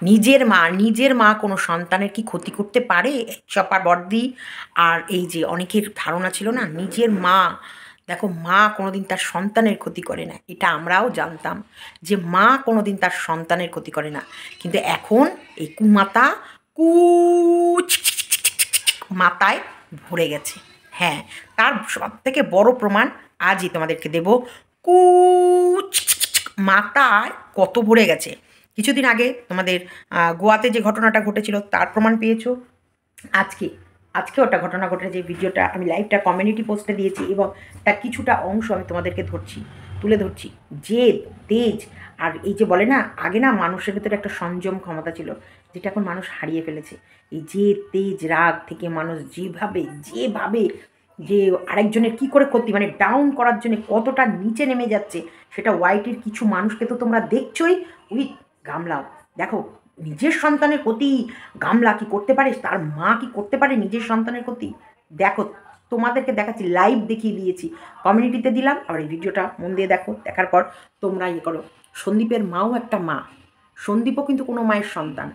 নিজের মা কোনো সন্তানের কি ক্ষতি করতে পারে? চপা বড়দি আর এই যে অনেকের ধারণা ছিল না নিজের মা, দেখো মা কোনোদিন তার সন্তানের ক্ষতি করে না, এটা আমরাও জানতাম যে মা কোনোদিন তার সন্তানের ক্ষতি করে না, কিন্তু এখন এই কুমাতা কু মাথায় ভরে গেছে। হ্যাঁ, তার সবথেকে বড় প্রমাণ আজই তোমাদেরকে দেব। কু মাথায় কত ভরে গেছে। কিছুদিন আগে তোমাদের গোয়াতে যে ঘটনাটা ঘটেছিল তার প্রমাণ পেয়েছো। আজকে আজকে ওটা ঘটনা ঘটে, যে ভিডিওটা আমি লাইভটা কমিউনিটি পোস্টে দিয়েছি এবং তার কিছুটা অংশ আমি তোমাদেরকে তুলে ধরছি। জেদ, তেজ, আর এই যে বলে না আগে না মানুষের ভিতরে একটা সংযম ক্ষমতা ছিল, যেটা এখন মানুষ হারিয়ে ফেলেছে। এই জেদ, তেজ, রাগ থেকে মানুষ যেভাবে যে আরেকজনের কি করে ক্ষতি মানে ডাউন করার জন্য কতটা নিচে নেমে যাচ্ছে, সেটা ওয়াইটির কিছু মানুষকে তো তোমরা দেখছোই। ওই গামলাও দেখো নিজের সন্তানের ক্ষতি, গামলা কি করতে পারে, তার মা কি করতে পারে নিজের সন্তানের ক্ষতি? দেখো তোমাদেরকে দেখাচ্ছি, লাইভ দেখিয়ে দিয়েছি, কমিউনিটিতে দিলাম, আর এই ভিডিওটা মন দিয়ে দেখো, দেখার পর তোমরা ইয়ে করো। সন্দীপের মাও একটা মা, সন্দীপও কিন্তু কোনো মায়ের সন্তান,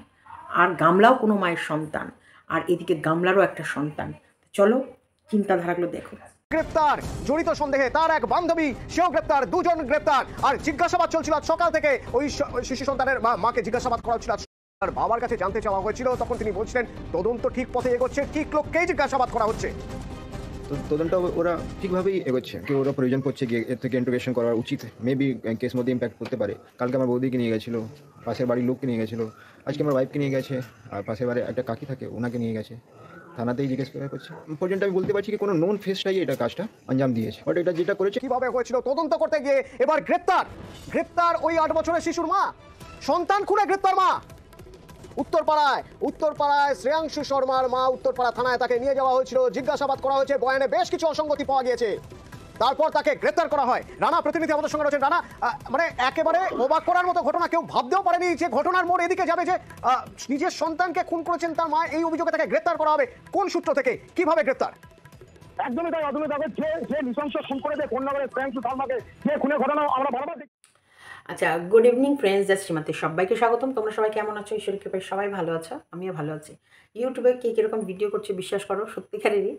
আর গামলাও কোনো মায়ের সন্তান, আর এদিকে গামলারও একটা সন্তান। চলো চিন্তাধারাগুলো দেখো। গ্রেপ্তার জড়িত সন্দেহে তার এক বান্ধবী, সেও গ্রেপ্তার, দুজন গ্রেপ্তার। আর জিজ্ঞাসাবাদ চলছিল সকাল থেকে, ওই শিশু সন্তানের মাকে জিজ্ঞাসাবাদ করা হচ্ছিল। আর বাবার কাছে জানতে চাওয়া হয়েছিল, তখন তিনি বলছিলেন তদন্ত ঠিক পথে এগোচ্ছে, ঠিক লোককেই জিজ্ঞাসাবাদ করা হচ্ছে। তো তদন্ত ওরা ঠিকভাবেই এগোচ্ছে, কি ওরা প্রয়োজন পড়ছে গিয়ে এর থেকে ইন্টারোগেশন করা উচিত, মেবি কেস মধ্যে ইম্প্যাক্ট করতে পারে। কালকে আমার বৌদিকে নিয়ে গেছিলো, পাশের বাড়ির লোককে নিয়ে গেছিলো, আজকে আমার ওয়াইফকে নিয়ে গেছে, আর পাশের বাড়ি একটা কাকি থাকে ওনাকে নিয়ে গেছে, থানাতেই জিজ্ঞেস করা করছে। পর্যন্ত আমি বলতে পারছি কি কোনো নোন ফেসটাই এটা কাজটা আঞ্জাম দিয়েছে, বাট এটা যেটা করেছে কিভাবে হয়েছিল তদন্ত করতে গিয়ে এবার গ্রেপ্তার ওই 8 বছরের শিশুর মা, সন্তান খুনে গ্রেপ্তার মা। উত্তরপাড়ায় শ্রেয়াংশু শর্মার মা, উত্তরপাড়া থানায় তাকে নিয়ে যাওয়া হয়েছিল, জিজ্ঞাসাবাদ করা হয়েছে, বয়ানে বেশ কিছু অসঙ্গতি পাওয়া গিয়েছে, তারপর তাকে গ্রেপ্তার করা হয়। রানা প্রতিনিধি আমাদের সঙ্গে রয়েছেন। রানা, মানে একেবারে অবাক করার মতো ঘটনা, কেউ ভাবতেও পারেনি যে ঘটনার মোড় এদিকে যাবে, যে নিজের সন্তানকে খুন করেছেন তার মা, এই অভিযোগে তাকে গ্রেপ্তার করা হবে। কোন সূত্র থেকে, কিভাবে গ্রেপ্তার? একদমই তাই অদূরে দেখো, যে নৃশংস খুন করে দেয় কন্যাগরের শ্রেয়াংশু শর্মাকে, যে খুনের ঘটনা আমরা বারবার দেখি। আচ্ছা, গুড ইভিনিং ফ্রেন্ডস, জাস্ট সীমাতে সবাইকে স্বাগতম। তোমরা সবাই কেমন আছো? ঈশ্বরের কৃপায় সবাই ভালো আছো, আমিও ভালো আছি। ইউটিউবে কে কীরকম ভিডিও করছে বিশ্বাস করো, সত্যিকারেরই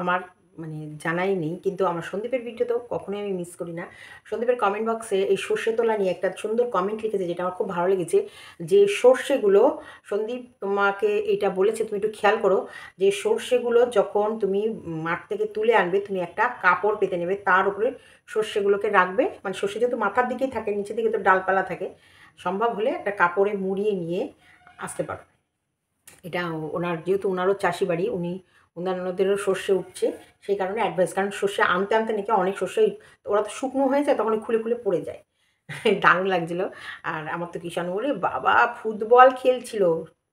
আমার মানে জানাই নেই, কিন্তু আমার সন্দীপের ভিডিও তো কখনোই আমি মিস করি না। সন্দীপের কমেন্ট বক্সে এই সর্ষে তোলা নিয়ে একটা সুন্দর কমেন্ট লিখেছে, যেটা আমার খুব ভালো লেগেছে। যে সর্ষেগুলো, সন্দীপ তোমাকে এটা বলেছে, তুমি একটু খেয়াল করো, যে সর্ষেগুলো যখন তুমি মাঠ থেকে তুলে আনবে, তুমি একটা কাপড় পেতে নেবে, তার উপরে সর্ষেগুলোকে রাখবে, মানে সর্ষে যেহেতু মাথার দিকেই থাকে, নিচের দিকে তো ডালপালা থাকে, সম্ভব হলে একটা কাপড়ে মুড়িয়ে নিয়ে আসতে পারো। এটা যেহেতু ওনারও চাষি বাড়ি, ওনাদেরও সর্ষে উঠছে, সেই কারণে অ্যাডভাইস, কারণ সর্ষে আনতে নাকি অনেক সর্ষে ওরা তো শুকনো হয়ে যায়, তখন খুলে পড়ে যায়। দারুণ লাগছিলো। আর আমার তো কিষাণ বলে বাবা ফুটবল খেলছিল,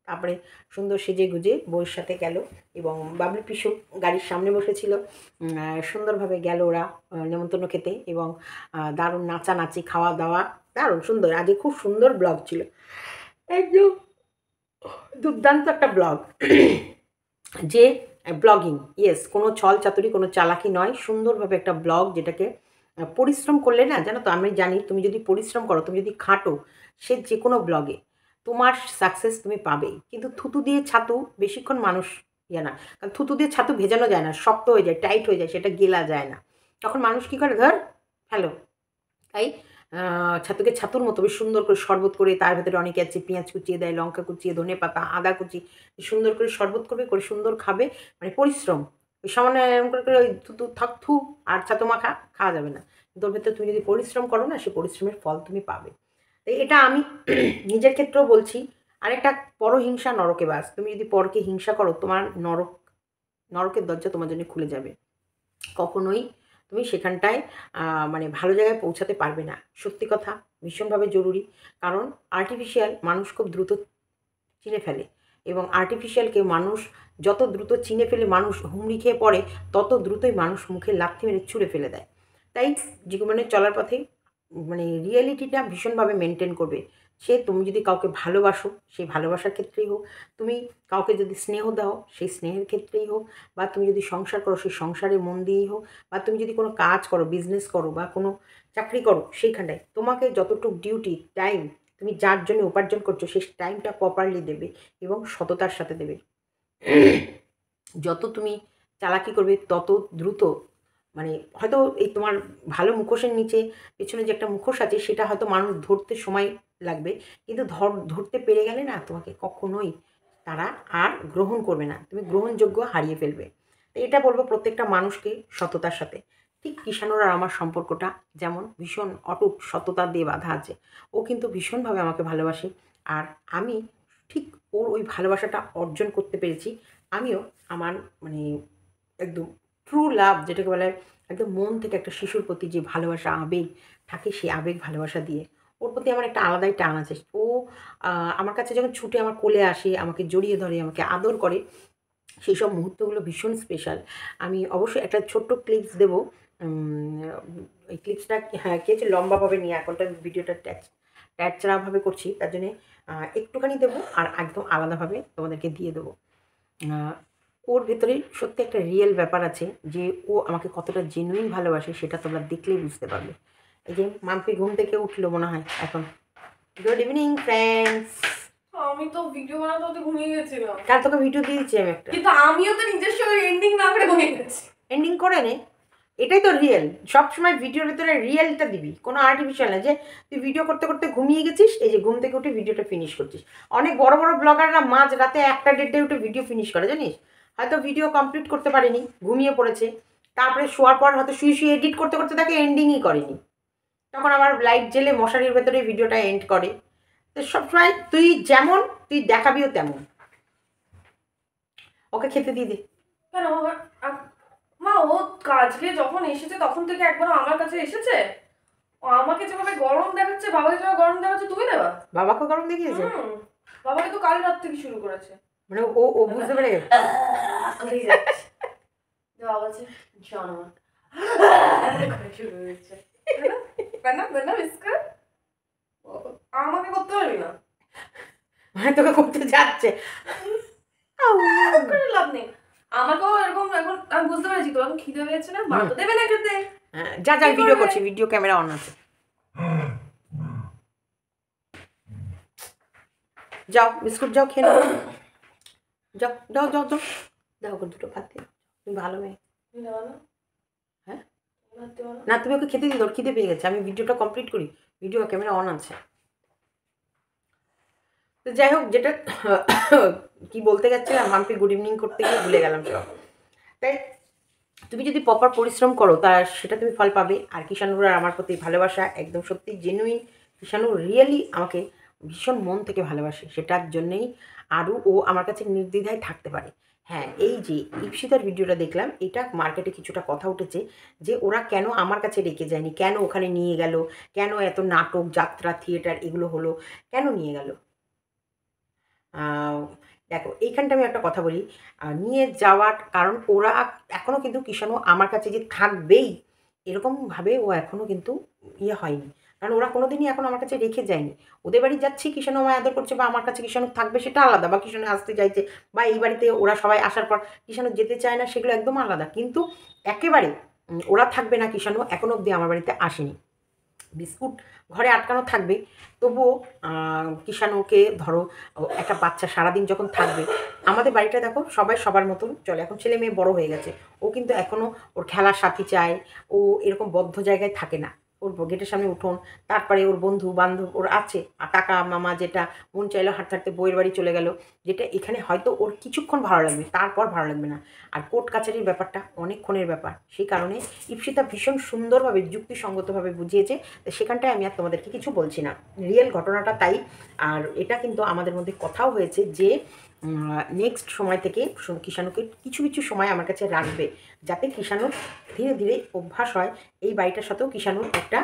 তারপরে সুন্দর সেজে গুজে বউয়ের সাথে গেল, এবং বাবলু পিসু গাড়ির সামনে বসেছিল, সুন্দরভাবে গেল ওরা নেমন্তন্ন খেতে, এবং দারুণ নাচানাচি, খাওয়া দাওয়া, দারুণ সুন্দর। আজকে খুব সুন্দর ব্লগ ছিল, একদম দুর্দান্ত একটা ব্লগ। যে ব্লগিং, ইয়েস, কোনো ছল চাতুরি, কোনো চালাকি নয়, সুন্দরভাবে একটা ব্লগ, যেটাকে পরিশ্রম করলে না, জানো তো, আমি জানি তুমি যদি পরিশ্রম করো, তুমি যদি খাটো, সে যে কোনো ব্লগে তোমার সাকসেস তুমি পাবেই। কিন্তু থুতু দিয়ে ছাতু বেশিক্ষণ মানুষ না, কারণ থুতু দিয়ে ছাতু ভেজানো যায় না, শক্ত হয়ে যায়, টাইট হয়ে যায়, সেটা গেলা যায় না, তখন মানুষ কী করে, ধর হ্যালো। তাই ছাতুকে ছাতুর মতো বেশ সুন্দর করে শরবত করে, তার ভেতরে অনেকে আছে পেঁয়াজ কুচিয়ে দেয়, লঙ্কা কুচিয়ে, ধনে পাতা, আদা কুচি, সুন্দর করে শরবত করবে, করে সুন্দর খাবে, মানে পরিশ্রম। ওই সামান্য এরকম করে ওই থু আর ছাতু মাখা খাওয়া যাবে না, কিন্তু ওর ভেতরে তুমি যদি পরিশ্রম করো না, সেই পরিশ্রমের ফল তুমি পাবে। তাই এটা আমি নিজের ক্ষেত্রেও বলছি। আরেকটা, পরহিংসা নরকে বাস, তুমি যদি পরকে হিংসা করো, তোমার নরকের দরজা তোমার জন্য খুলে যাবে, কখনোই তুমি সেখানটায় মানে ভালো জায়গায় পৌঁছাতে পারবে না। সত্যি কথা, ভীষণভাবে জরুরি, কারণ আর্টিফিশিয়াল মানুষ খুব দ্রুত চিনে ফেলে, এবং আর্টিফিশিয়ালকে মানুষ যত দ্রুত চিনে ফেলে, মানুষ হুমড়ি খেয়ে পড়ে, তত দ্রুতই মানুষ মুখে লাথি মেরে ছুঁড়ে ফেলে দেয়। তাই জীবনে চলার পথে মানে রিয়েলিটিটা ভীষণভাবে মেনটেন করবে। সে তুমি যদি কাউকে ভালোবাসো, সেই ভালোবাসার ক্ষেত্রেই হোক, তুমি কাউকে যদি স্নেহ দাও, সেই স্নেহের ক্ষেত্রেই হোক, বা তুমি যদি সংসার করো, সেই সংসারে মন দিয়েই হোক, বা তুমি যদি কোনো কাজ করো, বিজনেস করো, বা কোনো চাকরি করো, সেইখানটায় তোমাকে যতটুকু ডিউটি টাইম তুমি যার জন্য উপার্জন করছো সেই টাইমটা প্রপারলি দেবে এবং সততার সাথে দেবে। যত তুমি চালাকি করবে তত দ্রুত মানে হয়তো এই তোমার ভালো মুখোশের নিচে পেছনে যে একটা মুখোশ আছে সেটা হয়তো মানুষ ধরতে সময় লাগবে, কিন্তু ধরতে পেরে গেলে না তোমাকে কখনোই তারা আর গ্রহণ করবে না, তুমি গ্রহণযোগ্য হারিয়ে ফেলবে। তো এটা বলবো প্রত্যেকটা মানুষকে সততার সাথে। ঠিক কিষাণুর আর আমার সম্পর্কটা যেমন ভীষণ অটুট সততা দিয়ে বাঁধা আছে, ও কিন্তু ভীষণভাবে আমাকে ভালোবাসে আর আমি ঠিক ওর ওই ভালোবাসাটা অর্জন করতে পেরেছি। আমিও আমার মানে একদম ট্রু লাভ যেটাকে বলা হয়, একদম মন থেকে একটা শিশুর প্রতি যে ভালোবাসা আবেগ থাকে সেই আবেগ ভালোবাসা দিয়ে ওর প্রতি আমার একটা আলাদাই টান আছে। ও আমার কাছে যখন ছুটে আমার কোলে আসে, আমাকে জড়িয়ে ধরে, আমাকে আদর করে, সেই সব মুহূর্তগুলো ভীষণ স্পেশাল। আমি অবশ্যই একটা ছোট্ট ক্লিপস দেবো। এই ক্লিপসটা হ্যাঁ কে হচ্ছে লম্বাভাবে নিয়ে এখনটা ভিডিওটা ট্যাচড়াভাবে করছি, তার জন্যে একটুখানি দেবো আর একদম আলাদাভাবে তোমাদেরকে দিয়ে দেবো। ওর ভেতরে সত্যি একটা রিয়েল ব্যাপার আছে যে ও আমাকে কতটা জেনুইন ভালোবাসে সেটা তোমরা দেখলেই বুঝতে পারবে। এই যে মাম্পি ঘুম থেকে উঠলো মনে হয় এখন। Good evening friends. আমি তো ভিডিও বানাতে ঘুমিয়ে গেছিলাম। কাল তোকে ভিডিও দিয়েছি আমি একটা, কিন্তু আমিও তো নিজস্ব এন্ডিং না করে ঘুমিয়ে গেছি। এন্ডিং করে নে, এটাই তো রিয়েল। সবসময় ভিডিওর ভিতরে রিয়েলটা দিবি, কোনো আর্টিফিশিয়াল না যে তুই ভিডিও করতে করতে ঘুমিয়ে গেছিস, এই যে ঘুম থেকে উঠে ভিডিওটা ফিনিশ করছিস। অনেক বড় বড় ব্লগাররা মাঝ রাতে 1টা 1:30টায় উঠে ভিডিও ফিনিশ করে জানিস। হয়তো ভিডিও কমপ্লিট করতে পারেনি, ঘুমিয়ে পড়েছে, তারপরে শোয়ার পর হয়তো শুয়ে শুয়ে এডিট করতে করতে তাকে এন্ডিংই করেনি, তখন আবার লাইট জেলে মশারির ভেতরে ভিডিওটা এন্ড করে। তো সবসময় তুই যেমন তুই দেখাবিও তেমন। ওকে খেতে দিয়ে দে। কেন মা ও কাজকে যখন এসেছে তখন থেকে একবার আমার কাছে এসেছে, ও আমাকে যেভাবে গরম দেখাচ্ছে, বাবাকে যেভাবে গরম দেখাচ্ছে তুমি দেবা? বাবাকে গরম দেখিয়েছে? বাবাকে তো কাল রাত থেকে শুরু করেছে, মানে ও ও বুঝতে পেরে গেছে। বাবা বলছে জানোয়ার শুরু হয়েছে আমাকে করতে পারবি না, মানে তোকে করতে যাচ্ছে। লাভ নেই। আমাকেও এরকম এখন আমি বুঝতে পেরেছি তো এখন খিদে পেয়েছে না, মা তো দেবে না খেতে। যা যা ভিডিও করছি, ভিডিও ক্যামেরা অন আছে। যাও বিস্কুট যাও খেয়ে নাও, যাও যাও যাও যাও দাও ওকে দুটো ভাত দিয়ে। তুমি ভালো মেয়ে। হ্যাঁ না তুমি ওকে খেতে দিই, তোর খিদে পেয়ে গেছে। আমি ভিডিওটা কমপ্লিট করি, ভিডিও ক্যামেরা অন আছে। তো যাই হোক, যেটা কি বলতে যাচ্ছিলাম, মাম্পি গুড ইভিনিং করতে গিয়ে ভুলে গেলাম সব। তাই তুমি যদি প্রপার পরিশ্রম করো তা সেটা তুমি ফল পাবে। আর কিষাণুর আর আমার প্রতি ভালোবাসা একদম সত্যি জেনুইন। কিষাণু রিয়েলি আমাকে ভীষণ মন থেকে ভালোবাসে, সেটার জন্যেই আরও ও আমার কাছে নির্দ্বিধায় থাকতে পারে। হ্যাঁ, এই যে ইপসিতার ভিডিওটা দেখলাম, এটা মার্কেটে কিছুটা কথা উঠেছে যে ওরা কেন আমার কাছে রেখে যায়নি, কেন ওখানে নিয়ে গেল, কেন এত নাটক যাত্রা থিয়েটার এগুলো হলো, কেন নিয়ে গেল। দেখো এইখানটা আমি একটা কথা বলি, নিয়ে যাওয়ার কারণ ওরা এখনও কিন্তু কিষাণু আমার কাছে যে থাকবেই এরকমভাবে ও এখনও কিন্তু ইয়ে হয়নি, কারণ ওরা কোনো দিনই এখন আমার কাছে রেখে যায়নি। ওদের বাড়ি যাচ্ছি, কিষাণু আমায় আদর করছে, বা আমার কাছে কিষাণু থাকবে সেটা আলাদা, বা কিষাণু আসতে চাইছে, বা এই বাড়িতে ওরা সবাই আসার পর কিষাণু যেতে চায় না, সেগুলো একদম আলাদা। কিন্তু একেবারে ওরা থাকবে না কিষাণু এখনও অবধি আমার বাড়িতে আসেনি। বিস্কুট ঘরে আটকানো থাকবে, তবুও কিষাণুকে ধরো একটা বাচ্চা সারাদিন যখন থাকবে, আমাদের বাড়িটা দেখো সবাই সবার মতন চলে, এখন ছেলে মেয়ে বড় হয়ে গেছে, ও কিন্তু এখনও ওর খেলার সাথী চায়, ও এরকম বদ্ধ জায়গায় থাকে না। ওর গেটের সামনে উঠোন, তারপরে ওর বন্ধু বান্ধব ওর আছে, কাকা মামা, যেটা মন চাইলো হাঁটতে হাঁটতে বইয়ের বাড়ি চলে গেল, যেটা এখানে হয়তো ওর কিছুক্ষণ ভালো লাগবে, তারপর ভালো লাগবে না। আর কোর্ট কাছারির ব্যাপারটা অনেকক্ষণের ব্যাপার, সেই কারণে ইপসিতা ভীষণ সুন্দরভাবে যুক্তিসঙ্গতভাবে বুঝিয়েছে। তো সেখানটায় আমি আর তোমাদেরকে কিছু বলছি না, রিয়েল ঘটনাটা তাই। আর এটা কিন্তু আমাদের মধ্যে কথাও হয়েছে যে নেক্সট সময় থেকে কিষাণুকে কিছু কিছু সময় আমার কাছে রাখবে, যাতে কিষাণুর ধীরে ধীরে অভ্যাস হয়, এই বাড়িটার সাথেও কিষাণুর একটা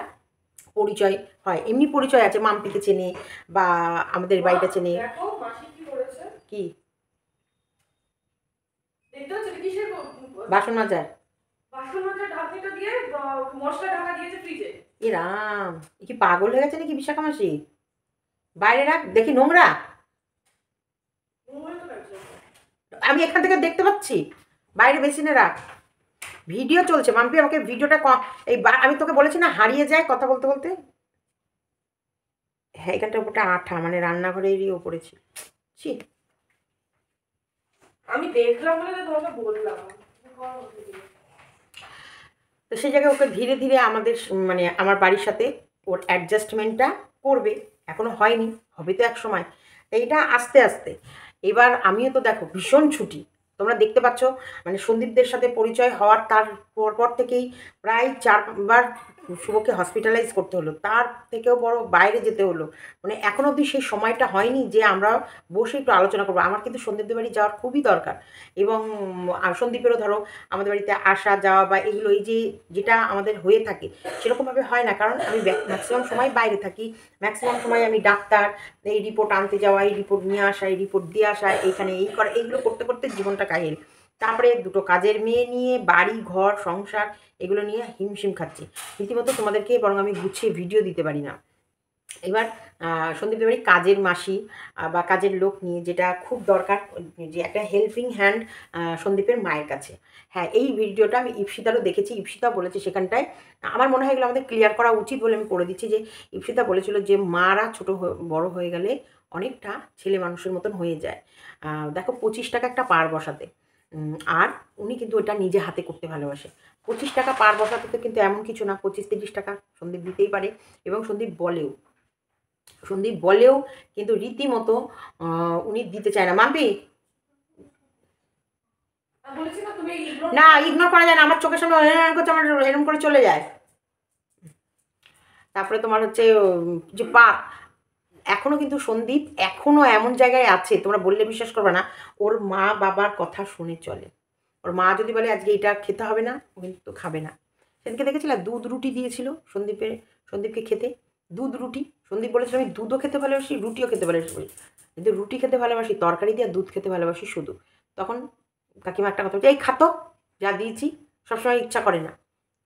পরিচয় হয়। এমনি পরিচয় আছে, মাম্পিকে চেনে বা আমাদের বাড়িটা চেনে। কি বাসন মাজার এ রাম, এ কি পাগল হয়ে গেছে নাকি বিশাখা মাসি? বাইরে রাখ দেখি, নোংরা। আমি এখান থেকে দেখতে পাচ্ছি, বাইরে বেসিনে রাখ। ভিডিও চলছে মাম্পি, আমাকে ভিডিওটা এই আমি তোকে বলেছি না হারিয়ে যায় কথা বলতে বলতে। হ্যাঁ এখানটার উপরটা আঠা, মানে রান্নাঘরেরই ওপরে ছিল। ছি, আমি দেখলাম বলে তো তোমাকে বললাম। তো সেই জায়গায় ওকে ধীরে ধীরে আমাদের মানে আমার বাড়ির সাথে ওর অ্যাডজাস্টমেন্টটা করবে। এখনো হয়নি, হবে তো এক সময়। এইটা আস্তে আস্তে। এবার আমিও তো দেখো ভীষণ ছুটি, তোমরা দেখতে পাচ্ছ, মানে সন্দীপদের সাথে পরিচয় হওয়ার তার পর থেকেই প্রায় 4বার শুভকে হসপিটালাইজ করতে হলো, তার থেকেও বড় বাইরে যেতে হলো। মানে এখনো অবধি সেই সময়টা হয়নি যে আমরা বসে একটু আলোচনা করবো। আমার কিন্তু সন্দীপদের বাড়ি যাওয়ার খুবই দরকার, এবং সন্দীপেরও ধরো আমাদের বাড়িতে আসা যাওয়া বা এগুলো এই যে যেটা আমাদের হয়ে থাকে সেরকমভাবে হয় না, কারণ আমি ম্যাক্সিমাম সময় বাইরে থাকি। ম্যাক্সিমাম সময় আমি ডাক্তার, এই রিপোর্ট আনতে যাওয়া, এই রিপোর্ট নিয়ে আসা, এই রিপোর্ট দিয়ে আসা, এইখানে এই করা, এইগুলো করতে করতে জীবনটা কাহিল। তারপরে দুটো কাজের মেয়ে নিয়ে বাড়ি ঘর সংসার এগুলো নিয়ে হিমশিম খাচ্ছি রীতিমতো। তোমাদেরকে বরং আমি গুছিয়ে ভিডিও দিতে পারি না। এবার সন্দীপের বাড়ি কাজের মাসি বা কাজের লোক নিয়ে, যেটা খুব দরকার, যে একটা হেল্পিং হ্যান্ড সন্দীপের মায়ের কাছে। হ্যাঁ এই ভিডিওটা আমি ইপসিতারও দেখেছি, ইপসিতা বলেছে সেখানটায়। আমার মনে হয় এগুলো আমাদের ক্লিয়ার করা উচিত বলে আমি করে দিচ্ছি। যে ইপসিতা বলেছিল যে মারা বড় হয়ে গেলে অনেকটা ছেলে মানুষের মতন হয়ে যায়। দেখো 25 টাকা একটা পার বসাতে, আর উনি কিন্তু ওটা নিজে হাতে করতে ভালোবাসে। 25 টাকা পার বসাতে তো কিন্তু এমন কিছু না, 25-30 টাকা সন্দীপ দিতেই পারে, এবং সন্দীপ বলেও কিন্তু রীতিমতো উনি দিতে চায় না। মাম্পি বলেছি না তুমি ignore না, ইগনোর করা যায় না, আমার চোখের সামনে এরকম করছে, আমার এরকম করে চলে যায়। তারপরে তোমার হচ্ছে যে পাপ, এখনও কিন্তু সন্দীপ এখনও এমন জায়গায় আছে, তোমরা বললে বিশ্বাস করবে না, ওর মা বাবার কথা শুনে চলে। ওর মা যদি বলে আজকে এটা খেতে হবে না, ও কিন্তু খাবে না। সেদিনকে দেখেছিলাম দুধ রুটি দিয়েছিল সন্দীপকে খেতে, দুধ রুটি। সন্দীপ বলেছিল আমি দুধও খেতে ভালোবাসি, রুটিও খেতে ভালোবাসি, কিন্তু রুটি খেতে ভালোবাসি তরকারি দিয়ে, আর দুধ খেতে ভালোবাসি শুধু। তখন কাকিমা একটা কথা বলছে, এই খাতো, যা দিয়েছি, সবসময় ইচ্ছা করে না।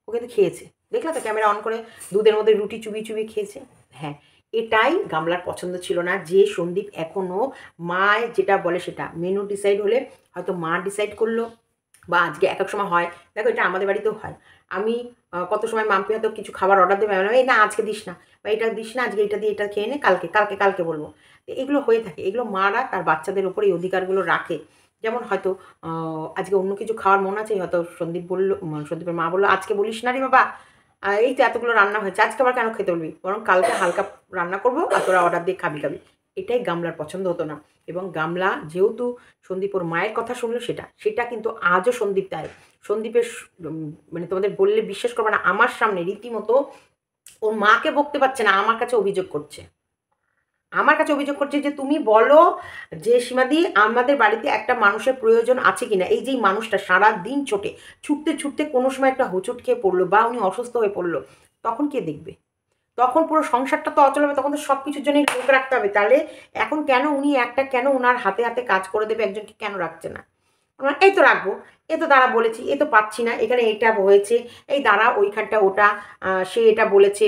ও কিন্তু খেয়েছে, দেখলা তো ক্যামেরা অন করে দুধের মধ্যে রুটি চুবিয়ে চুবিয়ে খেয়েছে। হ্যাঁ এটাই গামলার পছন্দ ছিল না, যে সন্দীপ এখনও মায় যেটা বলে সেটা। মেনু ডিসাইড হলে হয়তো মা ডিসাইড করলো, বা আজকে এক এক সময় হয়, দেখো এটা আমাদের বাড়িতেও হয়। আমি কত সময় মাম্পি হয়তো কিছু খাবার অর্ডার দেবে, আমি এই না আজকে দিস না, বা এটা দিস না, আজকে এটা দিয়ে এটা খেয়ে নে, কালকে কালকে কালকে বলবো। তো এগুলো হয়ে থাকে, এগুলো মারা তার বাচ্চাদের ওপর এই অধিকারগুলো রাখে। যেমন হয়তো আজকে অন্য কিছু খাওয়ার মন আছে, হয়তো সন্দীপের মা বললো আজকে বলিস না রে বাবা, এই তো এতগুলো রান্না হয়েছে, আজকে আবার কেন খেতে বলবি, বরং কালকে হালকা রান্না করবো আর তোরা অর্ডার দিয়ে খাবি। এটাই গামলার পছন্দ হতো না। এবং গামলা যেহেতু সন্দীপ ওর মায়ের কথা শুনলো, সেটা কিন্তু আজও সন্দীপ দেয়। সন্দীপের মানে তোমাদের বললে বিশ্বাস করবে না, আমার সামনে রীতিমতো ওর মাকে বকতে পারছে না, আমার কাছে অভিযোগ করছে। যে তুমি বলো যে সীমাদি আমাদের বাড়িতে একটা মানুষের প্রয়োজন আছে কিনা। এই যে মানুষটা সারা দিন ছুটতে ছুটতে কোনো সময় একটা হোঁচট খেয়ে পড়লো, বা উনি অসুস্থ হয়ে পড়লো, তখন কে দেখবে? তখন পুরো সংসারটা তো অচল হবে, তখন তো সব কিছুর জন্যই লোক রাখতে হবে। তাহলে এখন কেন উনি কেন ওনার হাতে হাতে কাজ করে দেবে একজনকে কেন রাখছে না? এই তো রাখবো, এ তো দাঁড়া বলেছি, এ তো পাচ্ছি না, এখানে এটা হয়েছে, এই দাঁড়া ওইখানটা ওটা, সে এটা বলেছে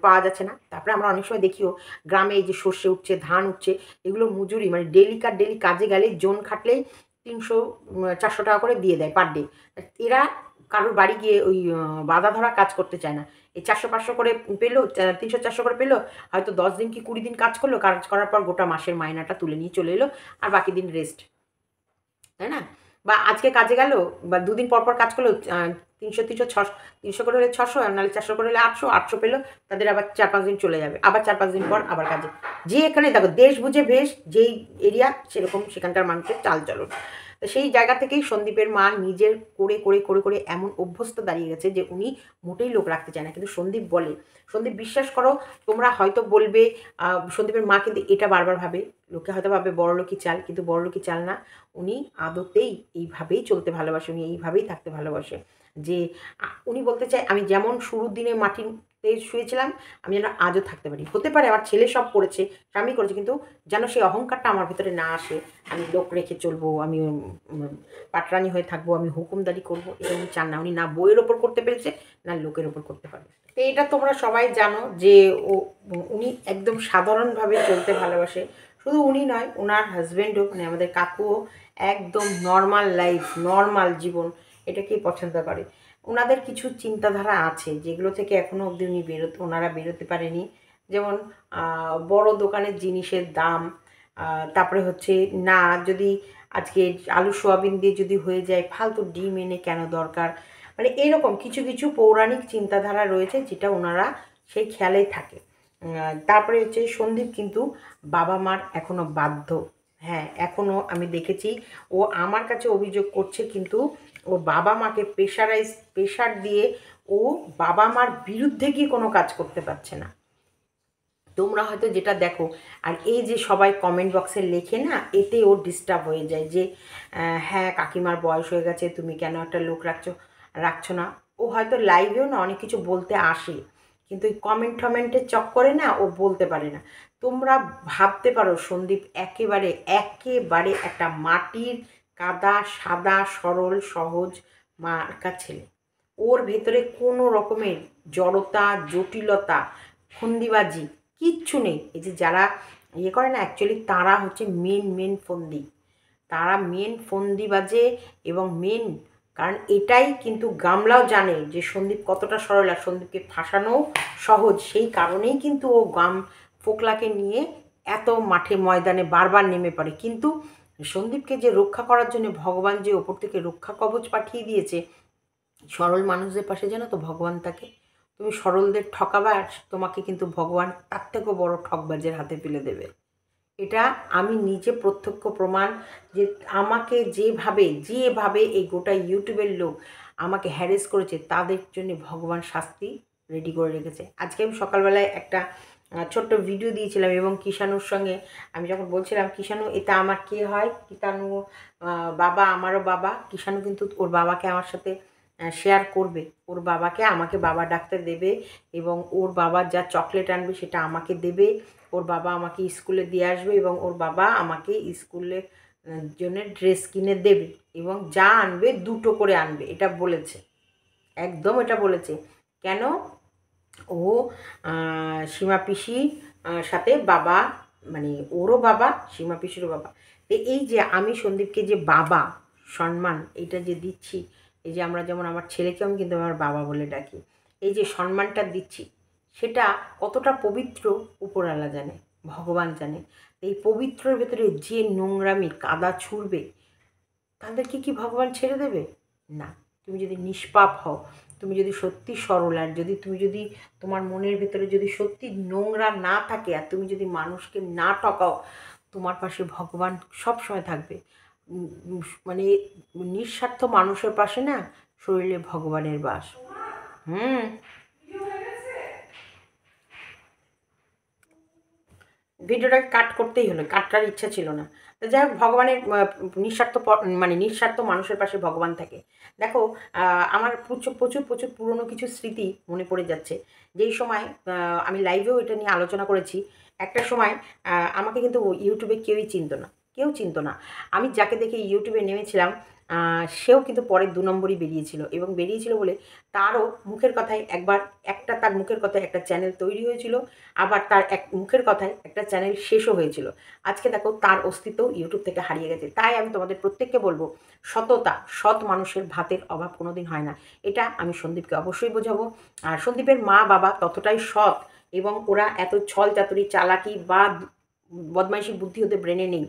পাওয়া যাচ্ছে না। তারপরে আমরা অনেক সময় দেখিও গ্রামে এই যে সর্ষে উঠছে, ধান উঠছে, এগুলো মজুরি, মানে ডেলি কাজে গেলে জোন খাটলেই 300-400 টাকা করে দিয়ে দেয় পার ডে। এরা কারোর বাড়ি গিয়ে ওই বাধা ধরা কাজ করতে চায় না। এই 400-500 করে পেলো, 300-400 করে পেলো, হয়তো 10 দিন কি 20 দিন কাজ করলো, কাজ করার পর গোটা মাসের মাইনাটা তুলে নিয়ে চলে এলো, আর বাকি দিন রেস্ট, তাই না? বা আজকে কাজে গেল, বা দুদিন পর কাজ করলো, 300 করে হলে 600, আর নাহলে 400 করে হলে 800 পেলো, তাদের আবার 4-5 দিন চলে যাবে, আবার 4-5 দিন পর আবার কাজে। যে এখানে দেখো দেশ বুঝে ভেষ, যেই এরিয়া সেরকম সেখানকার মানুষের চালচলন। তো সেই জায়গা থেকেই সন্দীপের মা নিজের করে এমন অভ্যস্ত দাঁড়িয়ে গেছে যে উনি মোটেই লোক রাখতে চায় না। কিন্তু সন্দীপ বিশ্বাস করো, তোমরা হয়তো বলবে সন্দীপের মা কিন্তু এটা বারবার ভাবে, লোকে হয়তো ভাবে বড়লোকি চাল, কিন্তু বড়লোকি চাল না। উনি আদতেই এইভাবেই চলতে ভালোবাসে, উনি এইভাবেই থাকতে ভালোবাসে। যে উনি বলতে চায় আমি যেমন শুরুর দিনে মাটিতে শুয়েছিলাম, আমি যেন আজও থাকতে পারি। হতে পারে আমার ছেলে সব করেছে, স্বামী করেছে, কিন্তু যেন সেই অহংকারটা আমার ভেতরে না আসে। আমি লোক রেখে চলবো, আমি পাটরানি হয়ে থাকবো, আমি হুকুমদারি করবো, এটা উনি চান না। উনি না বইয়ের ওপর করতে পেরেছে, না লোকের ওপর করতে পারবে। তো এটা তোমরা সবাই জানো যে উনি একদম সাধারণভাবে চলতে ভালোবাসে। শুধু উনি নয়, ওনার হাজব্যান্ডও, মানে আমাদের কাকুও একদম নর্মাল লাইফ, নর্মাল জীবন এটাকেই পছন্দ করে। ওনাদের কিছু চিন্তাধারা আছে যেগুলো থেকে এখনও অবধি ওনারা বেরোতে পারেনি। যেমন বড় দোকানের জিনিসের দাম, তারপরে হচ্ছে না যদি আজকে আলু সোয়াবিন দিয়ে যদি হয়ে যায় ফালতু ডিম এনে কেন দরকার, মানে এইরকম কিছু কিছু পৌরাণিক চিন্তাধারা রয়েছে যেটা ওনারা সেই খেয়ালেই থাকে। তারপরে হচ্ছে সন্দীপ কিন্তু বাবা মার এখনও বাধ্য। হ্যাঁ, এখনও আমি দেখেছি ও আমার কাছে অভিযোগ করছে, কিন্তু ও বাবা মাকে প্রেশার দিয়ে ও বাবা মার বিরুদ্ধে গিয়ে কোনো কাজ করতে পারছে না। তোমরা হয়তো যেটা দেখো, আর এই যে সবাই কমেন্ট বক্সে লেখে না, এতে ও ডিস্টার্ব হয়ে যায় যে হ্যাঁ কাকিমার বয়স হয়ে গেছে, তুমি কেন একটা লোক রাখছো না। ও হয়তো লাইভেও না অনেক কিছু বলতে আসে, কিন্তু ওই কমেন্টের চক্করে না ও বলতে পারে না। তোমরা ভাবতে পারো সন্দীপ একেবারে একেবারে একটা মাটির কাদা সাদা সরল সহজ মার্কা ছেলে। ওর ভেতরে কোনো রকমের জড়তা জটিলতা ফন্দিবাজি কিচ্ছু নেই। এই যে যারা ইয়ে করে না, অ্যাকচুয়ালি তারা হচ্ছে মেন ফন্দি, তারা মেন ফন্দিবাজে এবং মেন, কারণ এটাই কিন্তু গামলাও জানে যে সন্দীপ কতটা সরল আর সন্দীপকে ফাঁসানোও সহজ। সেই কারণেই কিন্তু ও ফোকলাকে নিয়ে এত মাঠে ময়দানে বারবার নেমে পড়ে। কিন্তু সন্দীপকে যে রক্ষা করার জন্য ভগবান যে ওপর থেকে রক্ষা কবচ পাঠিয়ে দিয়েছে, সরল মানুষদের পাশে যেন তো ভগবান থাকে। তুমি সরলদের ঠকাবা আর তোমাকে কিন্তু ভগবান তার থেকেও বড় ঠকবাজের হাতে ফেলে দেবে। এটা আমি নিজে প্রত্যক্ষ প্রমাণ, যে আমাকে যেভাবে এই গোটা ইউটিউবের লোক আমাকে হ্যারেস করেছে, তাদের জন্য ভগবান শাস্তি রেডি করে রেখেছে। আজকে আমি সকালবেলায় একটা ছোট্ট ভিডিও দিয়েছিলাম এবং কিষাণুর সঙ্গে আমি যখন বলছিলাম কিষাণু এটা আমার কে হয়, কিষাণু বাবা আমারও বাবা, কিষাণু কিন্তু ওর বাবাকে আমার সাথে শেয়ার করবে, ওর বাবাকে আমাকে বাবা ডাকতে দেবে এবং ওর বাবা যা চকলেট আনবে সেটা আমাকে দেবে, ওর বাবা আমাকে স্কুলে দিয়ে আসবে এবং ওর বাবা আমাকে স্কুলের জন্য ড্রেস কিনে দেবে এবং যা আনবে 2টো করে আনবে, এটা বলেছে, একদম এটা বলেছে। কেন? ও সীমা পিসির সাথে বাবা, মানে ওরও বাবা সীমা পিসিরও বাবা। তো এই যে আমি সন্দীপকে যে বাবা সম্মান এইটা যে দিচ্ছি, এই যে আমরা যেমন আমার ছেলেকে আমি কিন্তু আমার বাবা বলে ডাকি, এই যে সম্মানটা দিচ্ছি সেটা কতটা পবিত্র উপরওয়ালা জানে, ভগবান জানে। এই পবিত্রের ভেতরে যে নোংরামি কাদা ছুঁড়বে তাদেরকে কি ভগবান ছেড়ে দেবে? না। তুমি যদি নিষ্পাপ হও, তুমি যদি সত্যি সরল, আর তুমি যদি তোমার মনের ভেতরে যদি সত্যি নোংরা না থাকে, আর তুমি যদি মানুষকে না ঠকাও, তোমার পাশে ভগবান সবসময় থাকবে। মানে নিঃস্বার্থ মানুষের পাশে না শরীরে ভগবানের বাস। ভিডিওটাকে কাট করতেই হলো, কাটার ইচ্ছা ছিল না। তো যাই হোক, ভগবানের নিঃস্বার্থ মানুষের পাশে ভগবান থাকে। দেখো, আমার প্রচুর প্রচুর প্রচুর পুরনো কিছু স্মৃতি মনে পড়ে যাচ্ছে। যেই সময় আমি লাইভেও এটা নিয়ে আলোচনা করেছি। একটা সময় আমাকে কিন্তু ইউটিউবে কেউ চিনতো না। আমি যাকে দেখে ইউটিউবে নেমেছিলাম সেও কিন্তু পরে 2 নম্বরই বেরিয়েছিল, এবং বেরিয়েছিল বলে তারও মুখের কথায় তার মুখের কথায় একটা চ্যানেল তৈরি হয়েছিল, আবার তার মুখের কথায় একটা চ্যানেল শেষও হয়েছিল। আজকে দেখো তার অস্তিত্ব ইউটিউব থেকে হারিয়ে গেছে। তাই আমি তোমাদের প্রত্যেককে বলবো, সৎ মানুষের ভাতের অভাব কোনোদিন হয় না। এটা আমি সন্দীপকে অবশ্যই বোঝাবো। আর সন্দীপের মা বাবা ততটাই সৎ, এবং ওরা এত ছল চাতুরি চালাকি বা বদমাইশি বুদ্ধি ওদের ব্রেনে নেই।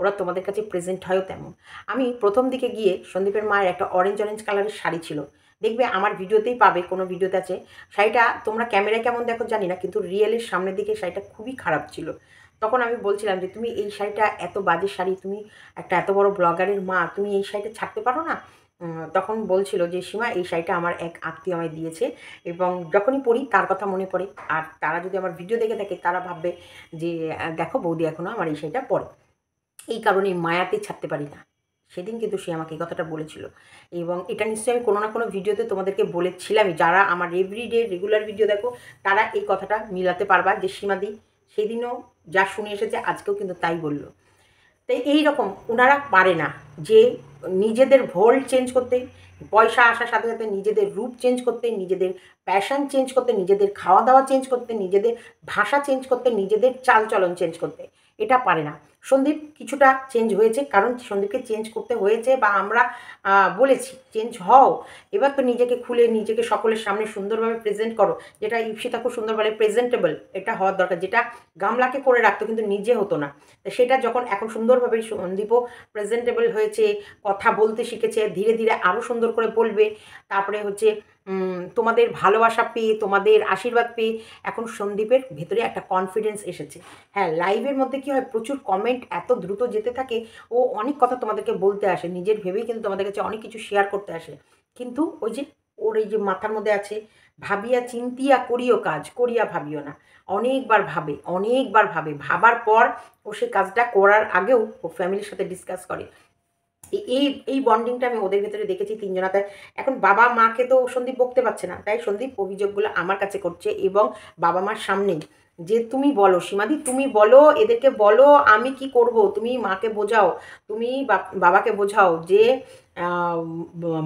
ওরা তোমাদের কাছে প্রেজেন্ট হয়ও তেমন। আমি প্রথম দিকে গিয়ে সন্দীপের মায়ের একটা অরেঞ্জ কালারের শাড়ি ছিল, দেখবে আমার ভিডিওতেই পাবে, কোনো ভিডিওতে আছে। শাড়িটা তোমরা ক্যামেরায় কেমন দেখো জানি না, কিন্তু রিয়েলের সামনের দিকে শাড়িটা খুবই খারাপ ছিল। তখন আমি বলছিলাম যে তুমি এই শাড়িটা, এত বাজে শাড়ি, তুমি একটা এত বড় ব্লগারের মা, তুমি এই শাড়িটা ছাড়তে পারো না? তখন বলছিল যে সীমা, এই শাড়িটা আমার এক আত্মীয় আমায় দিয়েছে, এবং যখনই পরি তার কথা মনে পড়ে। আর তারা যদি আমার ভিডিও দেখে থাকে তারা ভাববে যে দেখো বৌদি এখনও আমার এই শাড়িটা পরে, এই কারণেই মায়াতেই ছাড়তে পারি না। সেদিন কিন্তু সে আমাকে এই কথাটা বলেছিল, এবং এটা নিশ্চয়ই আমি কোনো না কোনো ভিডিওতে তোমাদেরকে বলেছিলামই। যারা আমার এভরিডে রেগুলার ভিডিও দেখো তারা এই কথাটা মিলাতে পারবা যে সীমাদি সেদিনও যা শুনে এসেছে আজকেও কিন্তু তাই বলল। তাই এই রকম ওনারা পারে না যে নিজেদের ভোল্ট চেঞ্জ করতে, পয়সা আসার সাথে সাথে নিজেদের রূপ চেঞ্জ করতে, নিজেদের প্যাশন চেঞ্জ করতে, নিজেদের খাওয়া দাওয়া চেঞ্জ করতে, নিজেদের ভাষা চেঞ্জ করতে, নিজেদের চালচলন চেঞ্জ করতে, এটা পারে না। সন্দীপ কিছুটা চেঞ্জ হয়েছে, কারণ সন্দীপকে চেঞ্জ করতে হয়েছে বা আমরা বলেছি চেঞ্জ হও, এবার তো নিজেকে খুলে নিজেকে সকলের সামনে সুন্দরভাবে প্রেজেন্ট করো, যেটা ইপসিতা খুব সুন্দর বলে প্রেজেন্টেবল, এটা হওয়ার দরকার, যেটা গামলাকে করে রাখতো কিন্তু নিজে হতো না। তো সেটা যখন এখন সুন্দরভাবে সন্দীপও প্রেজেন্টেবল হয়েছে, কথা বলতে শিখেছে, ধীরে ধীরে আরও সুন্দর করে বলবে। তারপরে হচ্ছে তোমাদের ভালোবাসা পেয়ে, তোমাদের আশীর্বাদ পেয়ে এখন সন্দীপের ভেতরে একটা কনফিডেন্স এসেছে। হ্যাঁ, লাইভের মধ্যে কী হয়, প্রচুর কমেন্ট এত দ্রুত যেতে থাকে, ও অনেক কথা তোমাদেরকে বলতে আসে, নিজের ভেবেই কিন্তু তোমাদের কাছে অনেক কিছু শেয়ার করতে আসে, কিন্তু ওই যে ওর এই যে মাথার মধ্যে আছে, ভাবিয়া চিন্তিয়া করিও কাজ, করিয়া ভাবিও না। অনেকবার ভাবে, ভাবার পর ও সেই কাজটা করার আগেও ও ফ্যামিলির সাথে ডিসকাস করে। এই এই বন্ডিংটা আমি ওদের ভেতরে দেখেছি তিনজনাতে। এখন বাবা মাকে তো সন্দীপ বকতে পারছে না, তাই সন্দীপ অভিযোগগুলো আমার কাছে করছে এবং বাবা মার সামনেই, যে তুমি বলো সীমাদি, তুমি বলো, এদেরকে বলো আমি কি করব, তুমি মাকে বোঝাও, তুমি বাবাকে বোঝাও যে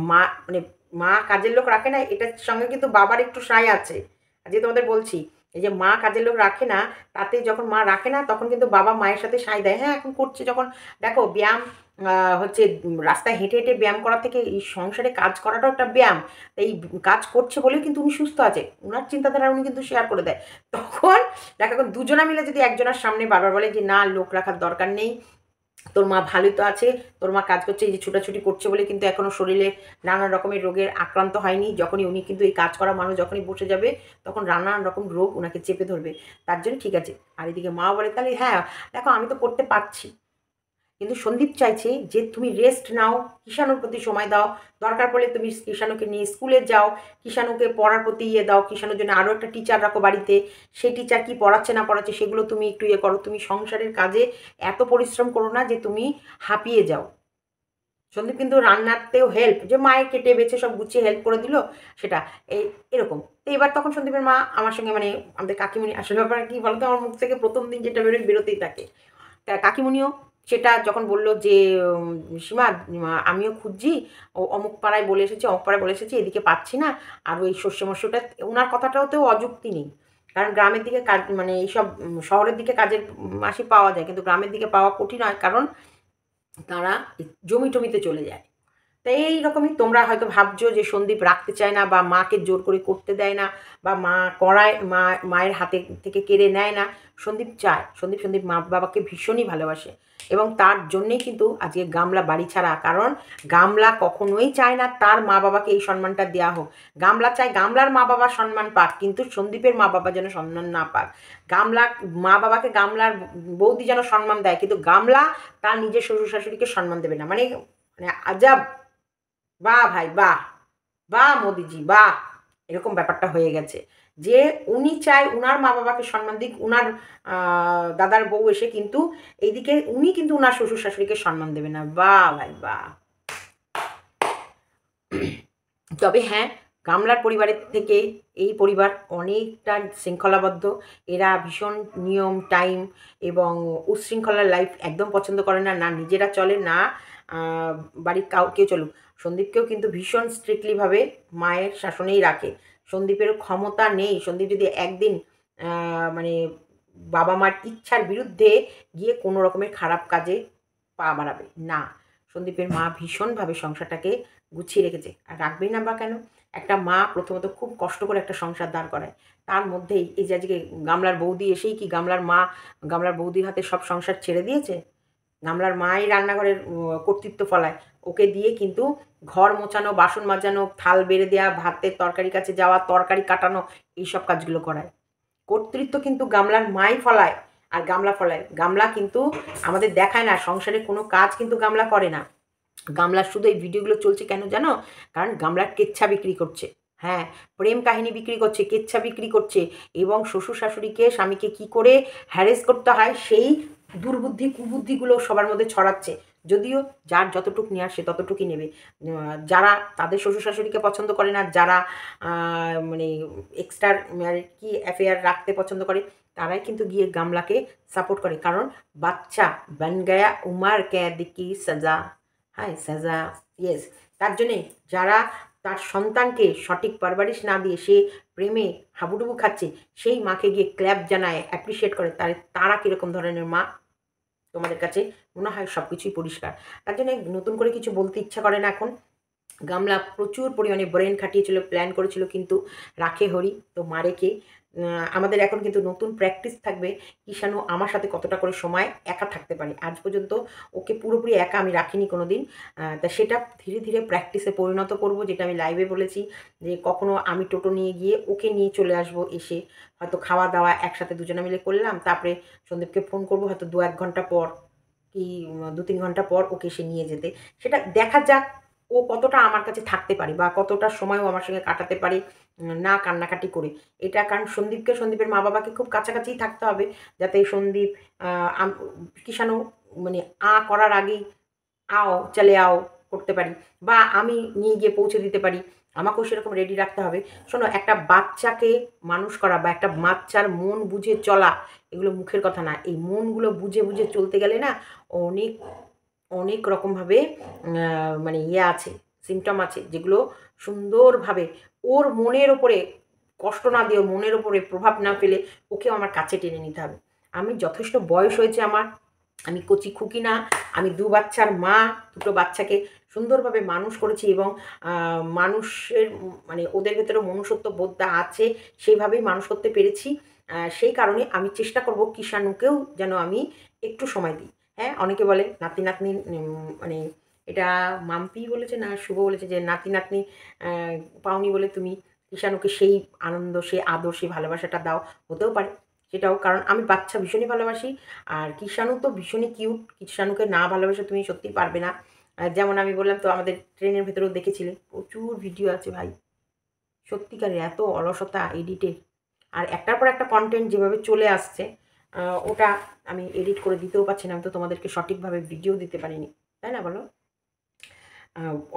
মা মানে মা কাজের লোক রাখে না, এটার সঙ্গে কিন্তু বাবার একটু সায় আছে। যে তোমাদের বলছি, এই যে মা কাজের লোক রাখে না, তাতে যখন মা রাখে না তখন কিন্তু বাবা মায়ের সাথে সায় দেয়। হ্যাঁ, এখন করছে, যখন দেখো ব্যায়াম হচ্ছে রাস্তায় হেঁটে হেঁটে ব্যায়াম করার থেকে এই সংসারে কাজ করাটাও একটা ব্যায়াম। এই কাজ করছে বলেও কিন্তু উনি সুস্থ আছে, ওনার চিন্তাধারা উনি কিন্তু শেয়ার করে দেয়। তখন দেখো, এখন দুজনা মিলে যদি একজনের সামনে বারবার বলে যে না, লোক রাখার দরকার নেই, তোর মা ভালোই তো আছে, তোর মা কাজ করছে, এই যে ছুটাছুটি করছে বলে কিন্তু এখনও শরীরে নানান রকমের রোগের আক্রান্ত হয়নি। যখনই উনি কিন্তু এই কাজ করা মানুষ যখনই বসে যাবে, তখন নানান রকম রোগ ওনাকে চেপে ধরবে, তার জন্য ঠিক আছে। আর এদিকে মা বলে তাহলে হ্যাঁ দেখো আমি তো করতে পারছি, কিন্তু সন্দীপ চাইছে যে তুমি রেস্ট নাও, কিষাণুর প্রতি সময় দাও, দরকার পড়লে তুমি কিষাণুকে নিয়ে স্কুলে যাও, কিষাণুকে পড়ার প্রতি ইয়ে দাও, কিষাণুর জন্য আরও একটা টিচার রাখো বাড়িতে, সেই টিচার কি পড়াচ্ছে না পড়াচ্ছে সেগুলো তুমি একটু ইয়ে করো, তুমি সংসারের কাজে এত পরিশ্রম করো না যে তুমি হাঁপিয়ে যাও। সন্দীপ কিন্তু রান্নাতেও হেল্প, যে মায়ের কেটে বেছে সব গুছিয়ে হেল্প করে দিল, সেটা এরকম। তো এবার তখন সন্দীপের মা আমার সঙ্গে, মানে আমাদের কাকিমণি, আসলে ব্যাপার কি বলতো, আমার মুখ থেকে প্রথম দিন যেটা বেরোতেই থাকে, কাকিমণিও সেটা যখন বলল যে সীমা আমিও খুঁজছি, ও অমুক পাড়ায় বলে এসেছি, অমুক পাড়ায় বলে এসেছি, এদিকে পাচ্ছি না, আর ওই শস্য মস্যটা, ওনার কথাটাতেও অযুক্তি নেই, কারণ গ্রামের দিকে কাজ, মানে এইসব শহরের দিকে কাজের মাসি পাওয়া যায়, কিন্তু গ্রামের দিকে পাওয়া কঠিন হয়, কারণ তারা জমি টমিতে চলে যায়। তাই এইরকমই তোমরা হয়তো ভাবছো যে সন্দীপ রাখতে চায় না, বা মাকে জোর করে করতে দেয় না, বা মা করায়, মায়ের হাতে থেকে কেড়ে নেয় না। সন্দীপ চায়, সন্দীপ মা বাবাকে ভীষণই ভালোবাসে, এবং তার জন্যেই কিন্তু আজকে গামলা বাড়ি ছাড়া, কারণ গামলা কখনোই চায় না তার মা বাবাকে এই সম্মানটা দেওয়া হোক। গামলা চায় গামলার মা বাবা সম্মান পাক, কিন্তু সন্দীপের মা বাবা যেন সম্মান না পাক। গামলা মা বাবাকে গামলার বৌদি যেন সম্মান দেয়, কিন্তু গামলা তার নিজের শ্বশুর শাশুড়িকে সম্মান দেবে না। মানে মানে আজাব, বাহ ভাই বাহ, বাহ মোদিজি বাহ, এরকম ব্যাপারটা হয়ে গেছে, যে উনি চায় উনার মা বাবাকে সম্মান দিক, উনার দাদার বউ এসে, কিন্তু এইদিকে উনি কিন্তু উনার শ্বশুর শাশুড়িকে সম্মান দেবে না। বাহ ভাই বাহ। তবে হ্যাঁ, গামলার পরিবারের থেকে এই পরিবার অনেকটা শৃঙ্খলাবদ্ধ, এরা ভীষণ নিয়ম টাইম এবং উচ্ছৃঙ্খলার লাইফ একদম পছন্দ করে না, না নিজেরা চলে, না বাড়ির কেউ চলুক। সন্দীপকেও কিন্তু ভীষণ স্ট্রিক্টলিভাবে মায়ের শাসনেই রাখে। সন্দীপেরও ক্ষমতা নেই, সন্দীপ যদি একদিন মানে বাবা মার ইচ্ছার বিরুদ্ধে গিয়ে কোনো রকমের খারাপ কাজে পা বাড়াবে না। সন্দীপের মা ভীষণভাবে সংসারটাকে গুছিয়ে রেখেছে, আর রাখবেই না বা কেন? একটা মা প্রথমত খুব কষ্ট করে একটা সংসার দাঁড় করায়, তার মধ্যেই এই যে আজকে গামলার বৌদি এসেই কি গামলার মা, গামলার বৌদির হাতে সব সংসার ছেড়ে দিয়েছে? গামলার মাই রান্নাঘরের কর্তৃত্ব ফলায়, ওকে দিয়ে কিন্তু ঘর মোছানো, বাসন মাজানো, থাল বেড়ে দেওয়া, ভাতের তরকারি কাছে যাওয়া, তরকারি কাটানো, এইসব কাজগুলো করায়। কর্তৃত্ব কিন্তু গামলার মাই ফলায়, আর গামলা ফলায়। গামলা কিন্তু আমাদের দেখায় না, সংসারে কোনো কাজ কিন্তু গামলা করে না। গামলার শুধু এই ভিডিওগুলো চলছে কেন জানো? কারণ গামলার কেচ্ছা বিক্রি করছে। হ্যাঁ, প্রেম কাহিনী বিক্রি করছে, কেচ্ছা বিক্রি করছে, এবং শ্বশুর শাশুড়িকে, স্বামীকে কি করে হ্যারেস করতে হয় সেই দুর্বুদ্ধি কুবুদ্ধিগুলো সবার মধ্যে ছড়াচ্ছে। যদিও যার যতটুকু নেওয়ার সে ততটুকুই নেবে। যারা তাদের শ্বশুর শাশুড়িকে পছন্দ করে না, যারা মানে এক্সট্রা কি অ্যাফেয়ার রাখতে পছন্দ করে, তারাই কিন্তু গিয়ে গামলাকে সাপোর্ট করে, কারণ বাচ্চা বন গয়া উমার ক্যাদ কি সাজা, হ্যাঁ সাজা, ইয়েস। তার জন্যে যারা তার সন্তানকে সঠিক পারভারিশ না দিয়ে সে প্রেমে হাবুডুবু খাচ্ছে, সেই মাকে গিয়ে ক্ল্যাপ জানায়, অ্যাপ্রিসিয়েট করে, তারা কীরকম ধরনের মা? তোমাদের কাছে মনে হয় সব কিছুই পরিষ্কার। তার জন্য নতুন করে কিছু বলতে ইচ্ছা করে না এখন। গামলা প্রচুর পরিমাণে ব্রেন খাটিয়েছিল, প্ল্যান করেছিল, কিন্তু রাখে হরি তো মারে কে। আমাদের এখন কিন্তু নতুন প্র্যাকটিস থাকবে কিষাণু আমার সাথে কতটা করে সময় একা থাকতে পারে। আজ পর্যন্ত ওকে পুরোপুরি একা আমি রাখিনি কোনো দিন। তা সেটা ধীরে ধীরে প্র্যাকটিসে পরিণত করব, যেটা আমি লাইভে বলেছি যে কখনো আমি টোটো নিয়ে গিয়ে ওকে নিয়ে চলে আসবো, এসে হয়তো খাওয়া দাওয়া একসাথে দুজনে মিলে করলাম, তারপরে সন্দীপকে ফোন করবো হয়তো 2-1 ঘন্টা পর কি 2-3 ঘন্টা পর ওকে এসে নিয়ে যেতে। সেটা দেখা যাক ও কতটা আমার কাছে থাকতে পারে বা কতটা সময়ও আমার সঙ্গে কাটাতে পারে না কান্নাকাটি করে। এটা কারণ সন্দীপের মা বাবাকে খুব কাছাকাছিই থাকতে হবে, যাতে সন্দীপ কিষাণু মানে করার আগেই আও চলে আও করতে পারি, বা আমি নিয়ে গিয়ে পৌঁছে দিতে পারি। আমাকেও সেরকম রেডি রাখতে হবে। শোনো, একটা বাচ্চাকে মানুষ করা বা একটা বাচ্চার মন বুঝে চলা, এগুলো মুখের কথা না। এই মনগুলো বুঝে বুঝে চলতে গেলে না অনেক অনেক রকমভাবে মানে আছে, সিমটম আছে, যেগুলো সুন্দরভাবে ওর মনের ওপরে কষ্ট না দিয়ে, ওর মনের ওপরে প্রভাব না ফেলে ওকেও আমার কাছে টেনে নিতে হবে। আমি যথেষ্ট বয়স হয়েছে আমার, আমি কচি খুকি না, আমি 2 বাচ্চার মা, 2টো বাচ্চাকে সুন্দরভাবে মানুষ করেছি এবং মানুষের মানে ওদের ভেতরে মনুষ্যত্ব বোধটা আছে, সেইভাবেই মানুষ করতে পেরেছি। সেই কারণে আমি চেষ্টা করব কিষাণুকেও যেন আমি একটু সময় দিই। হ্যাঁ, অনেকে বলে নাতি-নাতনি মানে এটা মাম্পি বলেছে না শুভ বলেছে যে নাতি-নাতনি পাওনি বলে তুমি কিষাণুকে সেই আনন্দ, সেই আদর, সেই ভালোবাসাটা দাও। হতেও পারে সেটাও, কারণ আমি বাচ্চা ভীষণই ভালোবাসি। আর কিষাণু তো ভীষণই কিউট। কিষাণুকে না ভালোবেসে তুমি সত্যিই পারবে না। যেমন আমি বললাম তো, আমাদের ট্রেনের ভেতরেও দেখেছিলে প্রচুর ভিডিও আছে ভাই। সত্যিকারের এত অলসতা এডিটের, আর একটার পর একটা কন্টেন্ট যেভাবে চলে আসছে, ওটা আমি এডিট করে দিতেও পারছি না। আমি তো তোমাদেরকে সঠিকভাবে ভিডিও দিতে পারিনি, তাই না বলো?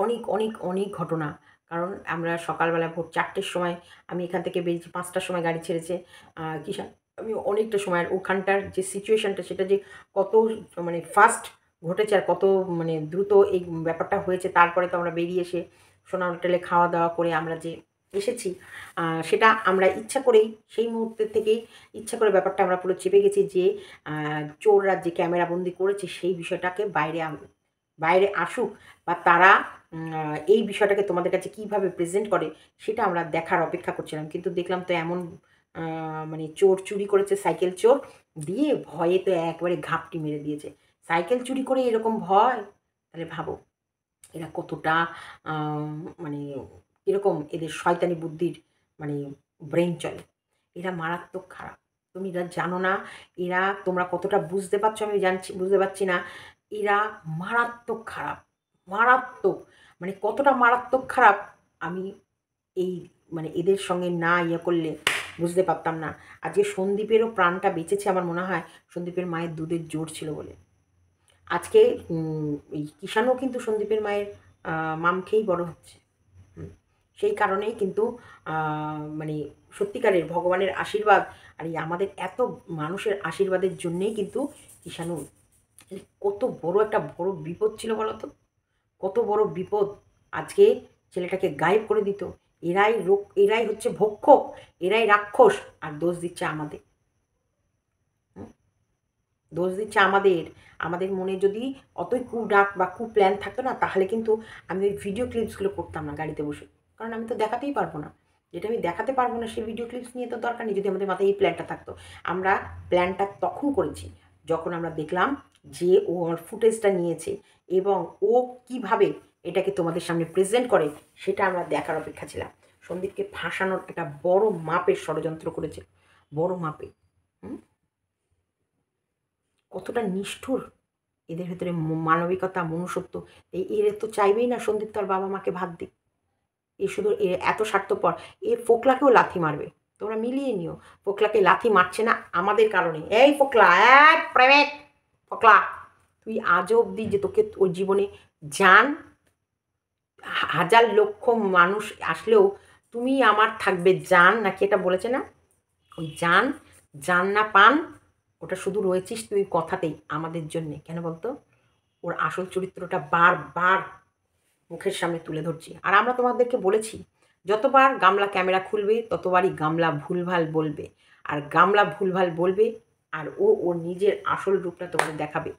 অনেক অনেক অনেক ঘটনা। কারণ আমরা সকালবেলা ভোর 4টের সময় আমি এখান থেকে বেরিয়েছি, 5টার সময় গাড়ি ছেড়েছে কিষাণ। আমি অনেকটা সময়, আর ওখানটার যে সিচুয়েশনটা সেটা যে কত মানে ফাস্ট ঘটেছে আর কত মানে দ্রুত এই ব্যাপারটা হয়েছে, তারপরে তো আমরা বেরিয়ে এসে সোনা হোটেলে খাওয়া দাওয়া করে আমরা যে এসেছি, সেটা আমরা ইচ্ছা করেই সেই মুহূর্তের থেকেই ইচ্ছা করে ব্যাপারটা আমরা পুরো চেপে গেছি যে চোররা যে ক্যামেরাবন্দি করেছে সেই বিষয়টাকে বাইরে আসুক, বা তারা এই বিষয়টাকে তোমাদের কাছে কীভাবে প্রেজেন্ট করে সেটা আমরা দেখার অপেক্ষা করছিলাম। কিন্তু দেখলাম তো এমন মানে চোর চুরি করেছে, সাইকেল চোর, দিয়ে ভয়ে তো একবারে ঘাপটি মেরে দিয়েছে। সাইকেল চুরি করে এরকম ভয়, তাহলে ভাবো এরা কতটা মানে এরকম এদের শয়তানি বুদ্ধির মানে ব্রেন চলে। এরা মারাত্মক খারাপ। তুমি এরা জানো না, এরা তোমরা কতটা বুঝতে পারছো আমি বুঝতে পারছি না। এরা মারাত্মক খারাপ, মারাত্মক। মানে কতটা মারাত্মক খারাপ আমি এই মানে এদের সঙ্গে না করলে বুঝতে পারতাম না। আজকে সন্দীপেরও প্রাণটা বেঁচেছে আমার মনে হয় সন্দীপের মায়ের দুধের জোর ছিল বলে। আজকে এই কিষাণও কিন্তু সন্দীপের মায়ের মাম খেয়েই বড় হচ্ছে। সেই কারণেই কিন্তু মানে সত্যিকারের ভগবানের আশীর্বাদ আর এই আমাদের এত মানুষের আশীর্বাদের জন্যেই কিন্তু কিষাণু কত বড় একটা বড় বিপদ ছিল বলো তো, কত বড় বিপদ। আজকে ছেলেটাকে গায়েব করে দিত। এরাই হচ্ছে ভক্ষক, এরাই রাক্ষস, আর দোষ দিচ্ছে আমাদের। দোষ দিচ্ছে আমাদের মনে যদি অতই ডাক বা প্ল্যান থাকতো না, তাহলে কিন্তু আমি ওই ভিডিও ক্লিপসগুলো করতাম না গাড়িতে বসে। কারণ আমি তো দেখাতেই পারবো না, যেটা আমি দেখাতে পারবো না সেই ভিডিও ক্লিপস নিয়ে তো দরকার নেই। যদি আমাদের মাথায় এই প্ল্যানটা থাকতো, আমরা প্ল্যানটা তখন করেছি যখন আমরা দেখলাম যে ও আমার ফুটেজটা নিয়েছে এবং ও কিভাবে এটাকে তোমাদের সামনে প্রেজেন্ট করে, সেটা আমরা দেখার অপেক্ষা ছিলাম। সন্দীপকে ফাঁসানোর একটা বড় মাপের ষড়যন্ত্র করেছে, বড় মাপে। কতটা নিষ্ঠুর এদের ভেতরে মানবিকতা, মনুষ্যত্ব। এর তো চাইবেই না সন্দীপ তার বাবা মাকে ভাত দিক। শুধু এত স্বার্থপর। ফোকলাকেও লাথি মারবে, তোমরা মিলিয়ে নিও। ফোকলাকে লাথি মারছে না আমাদের কারণে। এই ফোকলা, এক প্রেমিক ফোকলা, তুই আজও অবধি যে তোকে ওর জীবনে হাজার লক্ষ মানুষ আসলেও তুমি আমার থাকবে জান, নাকি এটা বলেছে না, ওই জান না পান, ওটা শুধু রয়েছিস তুই কথাতেই আমাদের জন্যে। কেন বলতো? ওর আসল চরিত্রটা বারবার মুখের সামনে তুলে ধরছি। আর আমরা তোমাদেরকে বলেছি, যতবার গামলা ক্যামেরা খুলবে ততবারই গামলা ভুলভাল বলবে। আর গামলা ভুলভাল বলবে আর ও ওর নিজের আসল রূপটা তোমাদের দেখাবে।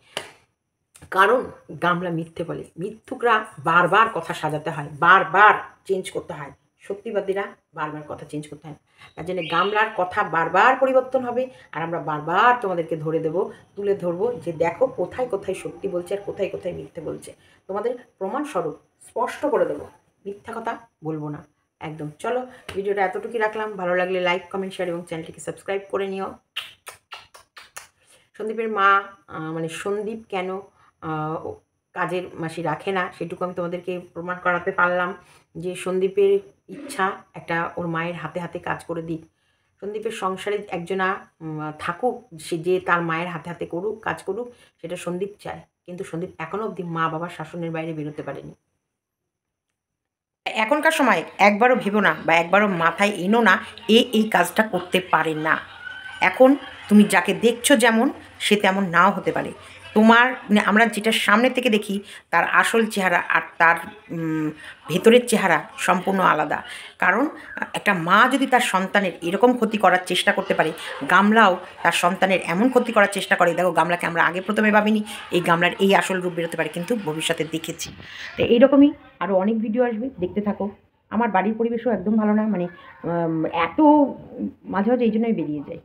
কারণ গামলা মিথ্যে বলে, মিথ্যুকরা বারবার কথা সাজাতে হয়, বারবার চেঞ্জ করতে হয়, সত্যিবাদীরা বারবার কথা চেঞ্জ করতে হয়। তার জন্য গামলার কথা বারবার পরিবর্তন হবে, আর আমরা বারবার তোমাদেরকে ধরে দেব, তুলে ধরবো যে দেখো কোথায় কোথায় সত্যি বলছে আর কোথায় কোথায় মিথ্যে বলছে। তোমাদের প্রমাণস্বরূপ স্পষ্ট করে দেবো, মিথ্যা কথা বলবো না একদম। চলো ভিডিওটা এতটুকুই রাখলাম, ভালো লাগলে লাইক কমেন্ট শেয়ার এবং চ্যানেলটিকে সাবস্ক্রাইব করে নিও। সন্দীপের মা মানে সন্দীপ কেন কাজের মাসি রাখে না সেটুকু আমি তোমাদেরকে প্রমাণ করাতে পারলাম, যে সন্দীপের ইচ্ছা একটা ওর মায়ের হাতে হাতে কাজ করে দিক, সন্দীপের সংসারে একজনা থাকুক, সে যে তার মায়ের হাতে হাতে করুক, কাজ করুক, সেটা সন্দীপ চায়। কিন্তু সন্দীপ এখনও অবধি মা বাবার শাসনের বাইরে বেরোতে পারেনি। এখনকার সময় একবারও ভেবো না বা একবারও মাথায় এনো না এই কাজটা করতে পারে না। এখন তুমি যাকে দেখছো যেমন, সে তেমন নাও হতে পারে। তোমার আমরা যেটা সামনে থেকে দেখি তার আসল চেহারা আর তার ভেতরের চেহারা সম্পূর্ণ আলাদা। কারণ একটা মা যদি তার সন্তানের এরকম ক্ষতি করার চেষ্টা করতে পারে, গামলাও তার সন্তানের এমন ক্ষতি করার চেষ্টা করে। দেখো গামলাকে আমরা আগে প্রথমে ভাবিনি এই গামলার এই আসল রূপ বেরোতে পারে, কিন্তু ভবিষ্যতে দেখেছি। তো এইরকমই আরও অনেক ভিডিও আসবে, দেখতে থাকো। আমার বাড়ির পরিবেশও একদম ভালো না, মানে এত মাঝে মাঝে এই জন্যই বেরিয়ে যায়।